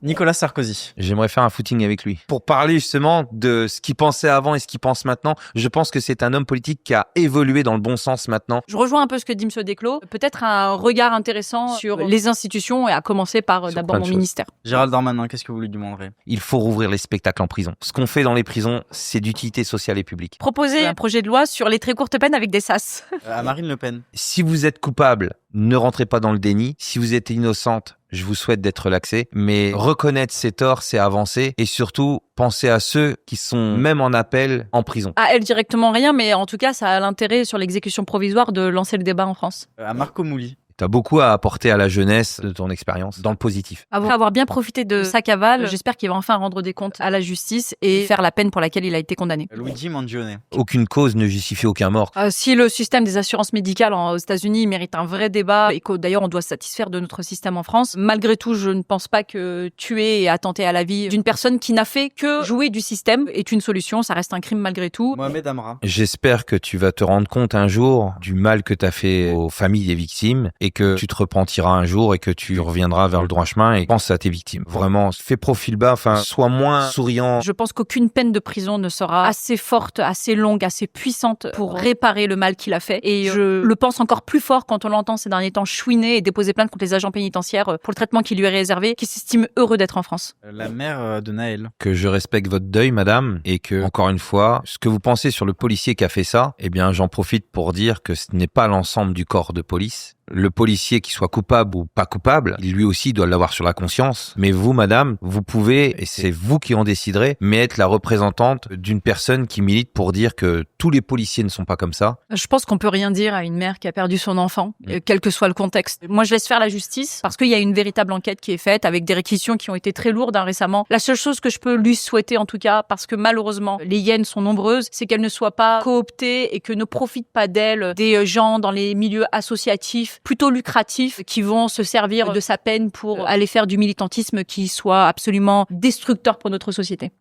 Nicolas Sarkozy. J'aimerais faire un footing avec lui. Pour parler justement de ce qu'il pensait avant et ce qu'il pense maintenant, je pense que c'est un homme politique qui a évolué dans le bon sens maintenant. Je rejoins un peu ce que dit M. Desclos. Peut-être un regard intéressant sur les institutions et à commencer par d'abord mon ministère. Gérald Darmanin, qu'est-ce que vous lui demanderez? Il faut rouvrir les spectacles en prison. Ce qu'on fait dans les prisons, c'est d'utilité sociale et publique. Proposer un projet de loi sur les très courtes peines avec des sas. À Marine Le Pen. Si vous êtes coupable, ne rentrez pas dans le déni. Si vous êtes innocente, je vous souhaite d'être relaxé. Mais reconnaître ses torts, c'est avancer. Et surtout, pensez à ceux qui sont même en appel en prison. À elle directement rien, mais en tout cas, ça a l'intérêt sur l'exécution provisoire de lancer le débat en France. À Marco Mouli. Tu as beaucoup à apporter à la jeunesse de ton expérience, dans le positif. Après avoir bien profité de sa cavale, j'espère qu'il va enfin rendre des comptes à la justice et faire la peine pour laquelle il a été condamné. Luigi Mangione. Aucune cause ne justifie aucun mort. Si le système des assurances médicales aux États-Unis mérite un vrai débat et que d'ailleurs on doit se satisfaire de notre système en France, malgré tout, je ne pense pas que tuer et attenter à la vie d'une personne qui n'a fait que jouer du système est une solution. Ça reste un crime malgré tout. Mohamed Amra. J'espère que tu vas te rendre compte un jour du mal que tu as fait aux familles des victimes et que tu te repentiras un jour et que tu reviendras vers le droit chemin et pense à tes victimes. Vraiment, fais profil bas, sois moins souriant. Je pense qu'aucune peine de prison ne sera assez forte, assez longue, assez puissante pour réparer le mal qu'il a fait. Et je le pense encore plus fort quand on l'entend ces derniers temps chouiner et déposer plainte contre les agents pénitentiaires pour le traitement qui lui est réservé, qui s'estime heureux d'être en France. La mère de Naël. Que je respecte votre deuil, madame, et que, encore une fois, ce que vous pensez sur le policier qui a fait ça, eh bien, j'en profite pour dire que ce n'est pas l'ensemble du corps de police. Le policier, qui soit coupable ou pas coupable, lui aussi doit l'avoir sur la conscience. Mais vous, madame, vous pouvez, et c'est vous qui en déciderez, mais être la représentante d'une personne qui milite pour dire que tous les policiers ne sont pas comme ça. Je pense qu'on peut rien dire à une mère qui a perdu son enfant, quel que soit le contexte. Moi, je laisse faire la justice parce qu'il y a une véritable enquête qui est faite avec des réquisitions qui ont été très lourdes récemment. La seule chose que je peux lui souhaiter, en tout cas, parce que malheureusement, les hyènes sont nombreuses, c'est qu'elles ne soient pas cooptées et que ne profitent pas d'elles des gens dans les milieux associatifs plutôt lucratifs qui vont se servir de sa peine pour aller faire du militantisme qui soit absolument destructeur pour notre société.